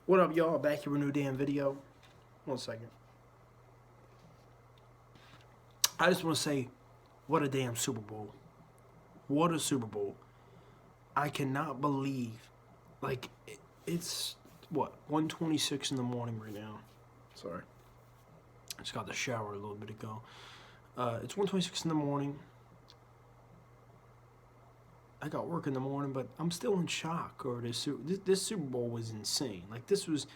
What up, y'all? Back here with a new damn video. 1 second. I just want to say, what a damn Super Bowl. What a Super Bowl. I cannot believe, like, it's, what, 1:26 in the morning right now. Sorry. I just got the shower a little bit ago. It's 1:26 in the morning. I got work in the morning, but I'm still in shock over this Super Bowl was insane. Like, this was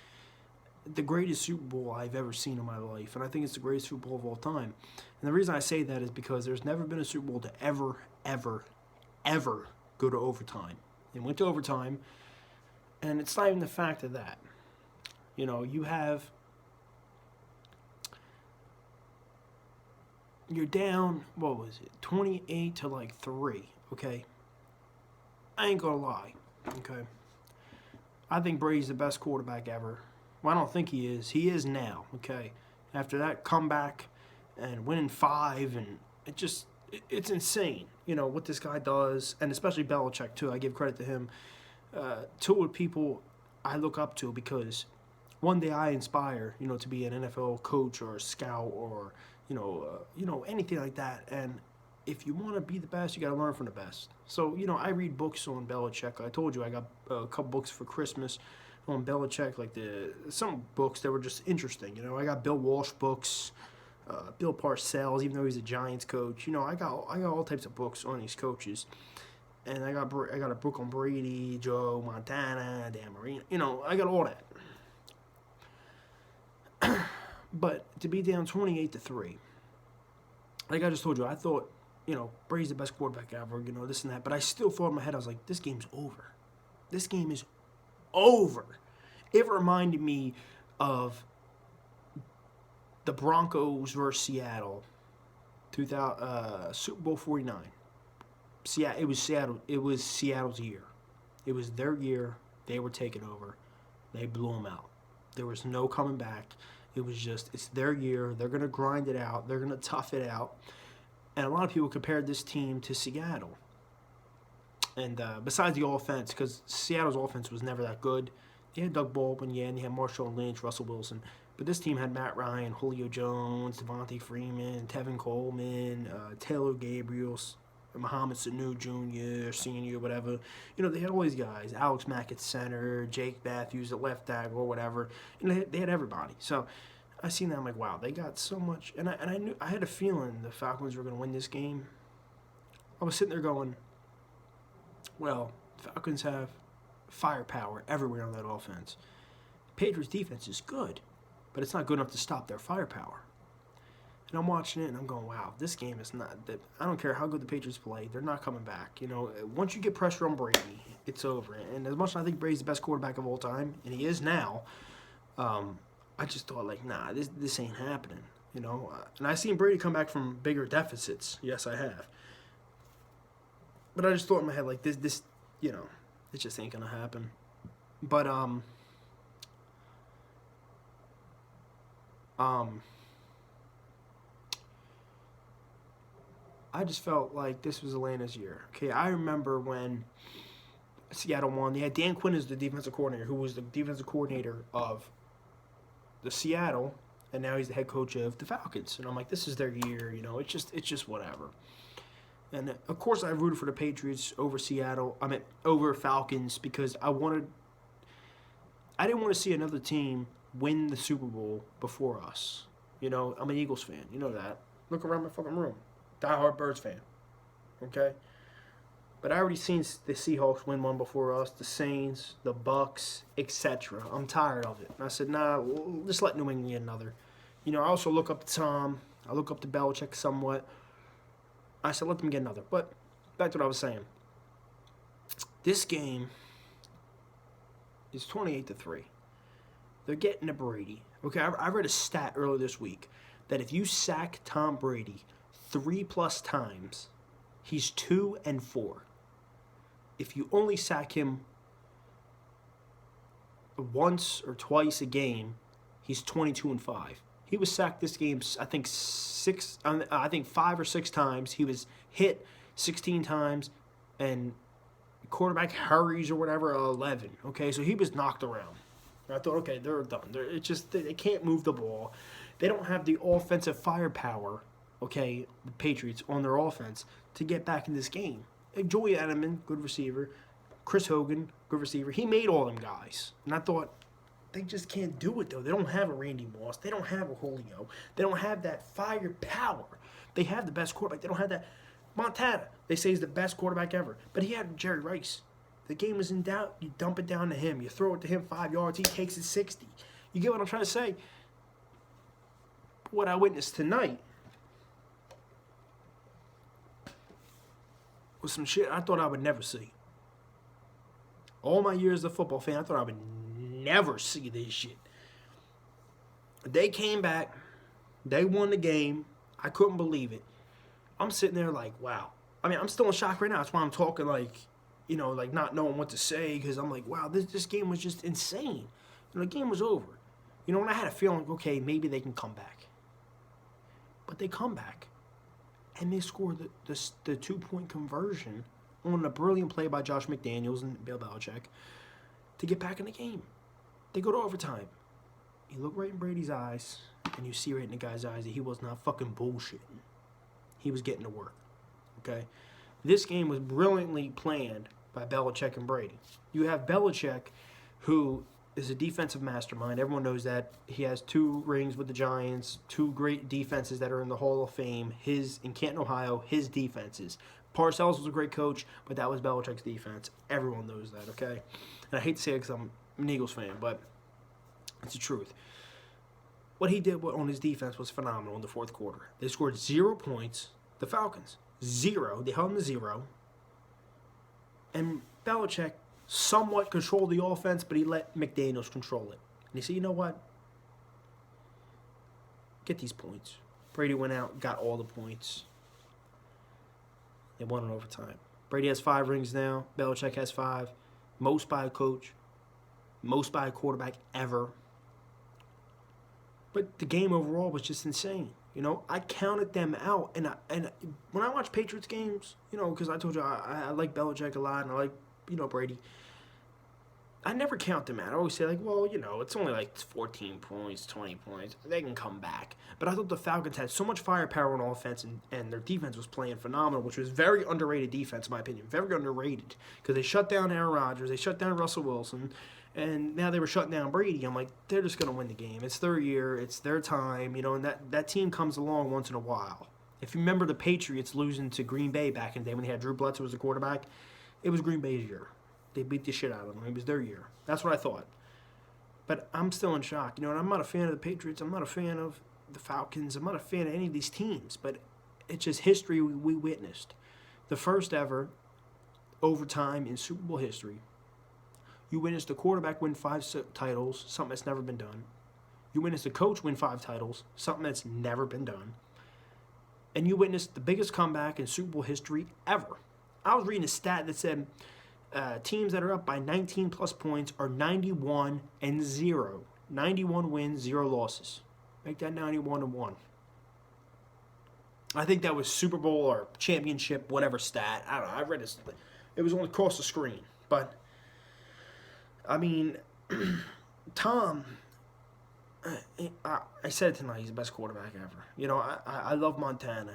the greatest Super Bowl I've ever seen in my life, and I think it's the greatest Super Bowl of all time. And the reason I say that is because there's never been a Super Bowl to ever go to overtime. It went to overtime, and it's not even the fact of that. You know, you're down, what was it, 28 to like 3, okay? I ain't gonna lie, okay? I think Brady's the best quarterback ever. Well, I don't think he is. He is now, okay? After that comeback and winning 5, and it's insane, you know, what this guy does, and especially Belichick, too. I give credit to him. Two of the people I look up to because one day I inspire, you know, to be an NFL coach or a scout or, you know, anything like that. And if you want to be the best, you got to learn from the best. So, you know, I read books on Belichick. I told you I got a couple books for Christmas on Belichick, like some books that were just interesting. You know, I got Bill Walsh books, Bill Parcells, even though he's a Giants coach. You know, I got all types of books on these coaches. And I got a book on Brady, Joe, Montana, Dan Marino. You know, I got all that. But to be down 28 to 3, like I just told you, I thought, you know, Brady's the best quarterback ever, you know, this and that. But I still thought in my head, I was like, this game's over. This game is over. It reminded me of the Broncos versus Seattle, Super Bowl 49. It was Seattle's year. It was their year. They were taking over. They blew them out. There was no coming back. It was just, it's their year. They're going to grind it out. They're going to tough it out. And a lot of people compared this team to Seattle. And besides the offense, because Seattle's offense was never that good. They had Doug Baldwin, yeah, and they had Marshawn Lynch, Russell Wilson. But this team had Matt Ryan, Julio Jones, Devontae Freeman, Tevin Coleman, Taylor Gabriel, Muhammad Sanu Jr., Senior, whatever. You know, they had all these guys. Alex Mack at center, Jake Matthews at left tackle, or whatever. And they had everybody. So I seen that, I'm like, wow, they got so much. And I knew, I had a feeling the Falcons were going to win this game. I was sitting there going, well, the Falcons have firepower everywhere on that offense. Patriots' defense is good, but it's not good enough to stop their firepower. And I'm watching it, and I'm going, wow, this game is not – I don't care how good the Patriots play. They're not coming back. You know, once you get pressure on Brady, it's over. And as much as I think Brady's the best quarterback of all time, and he is now, I just thought, like, nah, this ain't happening, you know. And I've seen Brady come back from bigger deficits. Yes, I have. But I just thought in my head, like, this, you know, it just ain't going to happen. But, I just felt like this was Atlanta's year. Okay, I remember when Seattle won. They had Dan Quinn as the defensive coordinator, who was the defensive coordinator of the Seattle, and now he's the head coach of the Falcons. And I'm like, this is their year, you know. It's just whatever. And of course, I rooted for the Patriots over Seattle. I mean, over Falcons because I didn't want to see another team win the Super Bowl before us. You know, I'm an Eagles fan. You know that. Look around my fucking room. Diehard Birds fan. Okay? But I already seen the Seahawks win one before us, the Saints, the Bucks, etc. I'm tired of it. And I said, nah, just let New England get another. You know, I also look up to Tom. I look up to Belichick somewhat. I said, let them get another. But back to what I was saying. This game is 28 to 3. They're getting to Brady. Okay, I read a stat earlier this week that if you sack Tom Brady 3+ times, he's 2-4. If you only sack him once or twice a game, he's 22-5. He was sacked this game, I think 5 or 6 times. He was hit 16 times, and quarterback hurries or whatever 11. Okay, so he was knocked around. I thought, okay, they're done. It's just they can't move the ball. They don't have the offensive firepower. Okay, the Patriots on their offense to get back in this game. Joey Edelman, good receiver. Chris Hogan, good receiver. He made all them guys, and I thought they just can't do it though. They don't have a Randy Moss. They don't have a Julio. They don't have that firepower. They have the best quarterback. They don't have that. Montana, they say, is the best quarterback ever, but he had Jerry Rice. The game was in doubt. You dump it down to him. You throw it to him 5 yards. He takes it 60. You get what I'm trying to say? What I witnessed tonight was some shit I thought I would never see. All my years as a football fan, I thought I would never see this shit. They came back. They won the game. I couldn't believe it. I'm sitting there like, wow. I mean, I'm still in shock right now. That's why I'm talking like, like not knowing what to say, because I'm like, wow, this game was just insane. The game was over. And I had a feeling, okay, maybe they can come back. But they come back. And they score the 2-point conversion on a brilliant play by Josh McDaniels and Bill Belichick to get back in the game. They go to overtime. You look right in Brady's eyes, and you see right in the guy's eyes that he was not fucking bullshitting. He was getting to work. Okay? This game was brilliantly planned by Belichick and Brady. You have Belichick, who is a defensive mastermind. Everyone knows that. He has 2 rings with the Giants, 2 great defenses that are in the Hall of Fame. In Canton, Ohio, his defenses. Parcells was a great coach, but that was Belichick's defense. Everyone knows that, okay? And I hate to say it because I'm an Eagles fan, but it's the truth. What he did on his defense was phenomenal in the fourth quarter. They scored 0 points. The Falcons, 0. They held them to 0. And Belichick somewhat controlled the offense, but he let McDaniels control it. And he said, you know what? Get these points. Brady went out, got all the points. They won in overtime. Brady has 5 rings now. Belichick has 5. Most by a coach. Most by a quarterback ever. But the game overall was just insane. I counted them out. And when I watch Patriots games, because I told you I like Belichick a lot and I like, Brady. I never count them out. I always say, like, well, it's only like 14 points, 20 points. They can come back. But I thought the Falcons had so much firepower on offense, and their defense was playing phenomenal, which was very underrated defense, in my opinion. Very underrated. Because they shut down Aaron Rodgers. They shut down Russell Wilson. And now they were shutting down Brady. I'm like, they're just going to win the game. It's their year. It's their time. And that team comes along once in a while. If you remember the Patriots losing to Green Bay back in the day when they had Drew Bledsoe as the quarterback, it was Green Bay's year. They beat the shit out of them. It was their year. That's what I thought. But I'm still in shock. And I'm not a fan of the Patriots. I'm not a fan of the Falcons. I'm not a fan of any of these teams. But it's just history we witnessed. The first ever overtime in Super Bowl history. You witnessed the quarterback win 5 titles, something that's never been done. You witnessed the coach win 5 titles, something that's never been done. And you witnessed the biggest comeback in Super Bowl history ever. I was reading a stat that said teams that are up by 19 plus points are 91-0. 91 wins, 0 losses. Make that 91-1. I think that was Super Bowl or championship, whatever stat. I don't know. I read it. It was only across the screen. But, I mean, Tom, I said it tonight, he's the best quarterback ever. I love Montana.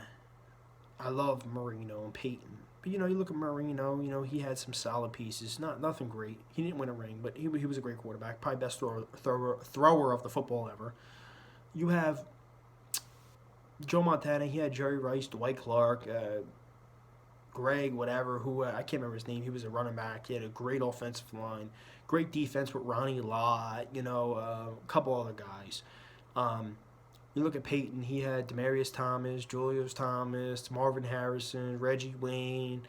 I love Marino and Peyton. But, you look at Marino, he had some solid pieces. Nothing great. He didn't win a ring, but he was a great quarterback. Probably best thrower of the football ever. You have Joe Montana. He had Jerry Rice, Dwight Clark, Greg, whatever, who I can't remember his name. He was a running back. He had a great offensive line. Great defense with Ronnie Lott, a couple other guys. You look at Peyton, he had Demaryius Thomas, Julius Thomas, Marvin Harrison, Reggie Wayne,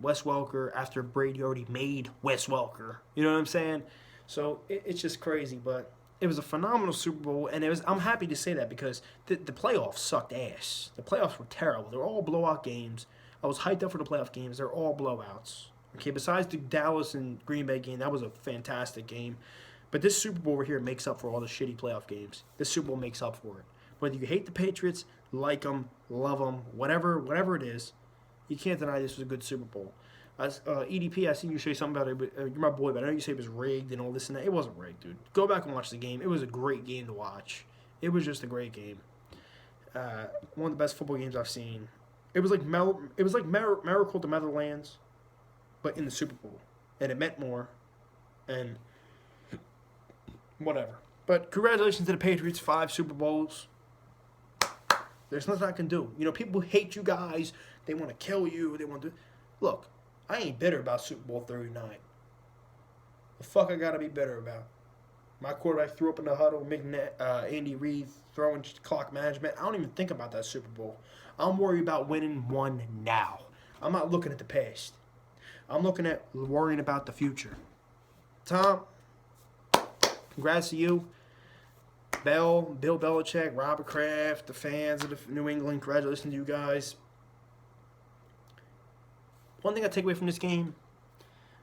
Wes Welker, after Brady already made Wes Welker. You know what I'm saying? So it's just crazy, but it was a phenomenal Super Bowl, and I'm happy to say that because the playoffs sucked ass. The playoffs were terrible. They were all blowout games. I was hyped up for the playoff games. They're all blowouts. Okay, besides the Dallas and Green Bay game, that was a fantastic game. But this Super Bowl over here makes up for all the shitty playoff games. This Super Bowl makes up for it. Whether you hate the Patriots, like them, love them, whatever it is, you can't deny this was a good Super Bowl. EDP, I seen you say something about it, but you're my boy, but I know you say it was rigged and all this and that. It wasn't rigged, dude. Go back and watch the game. It was a great game to watch. It was just a great game. One of the best football games I've seen. It was like Miracle to Netherlands, but in the Super Bowl, and it meant more. And whatever. But congratulations to the Patriots, 5 Super Bowls. There's nothing I can do. You know, people hate you guys. They want to kill you. They want to. Look, I ain't bitter about Super Bowl 39. The fuck I gotta be bitter about? My quarterback threw up in the huddle, making Andy Reid throwing clock management. I don't even think about that Super Bowl. I'm worried about winning one now. I'm not looking at the past. I'm looking at worrying about the future. Tom, congrats to you. Bill Belichick, Robert Kraft, the fans of the New England, congratulations to you guys. One thing I take away from this game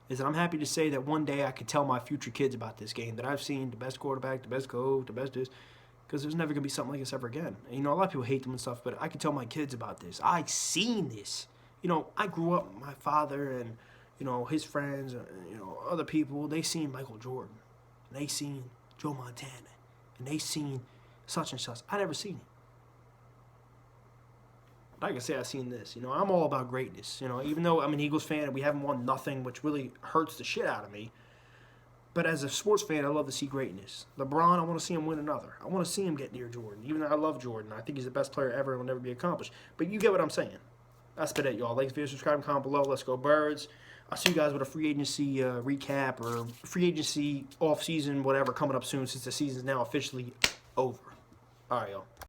is that I'm happy to say that one day I could tell my future kids about this game, that I've seen the best quarterback, the best coach, the best this, because there's never going to be something like this ever again. And, you know, a lot of people hate them and stuff, but I can tell my kids about this. I seen this. You know, I grew up, my father and, you know, his friends, you know, other people, they seen Michael Jordan. They seen Joe Montana. And they seen such and such. I never seen it. But I can say I seen this. You know, I'm all about greatness. You know, even though I'm an Eagles fan and we haven't won nothing, which really hurts the shit out of me. But as a sports fan, I love to see greatness. LeBron, I want to see him win another. I want to see him get near Jordan. Even though I love Jordan. I think he's the best player ever and will never be accomplished. But you get what I'm saying. That's been it, y'all. Like, video, subscribe, comment below. Let's go Birds. I'll see you guys with a free agency recap or free agency off-season, whatever, coming up soon since the season's now officially over. All right, y'all.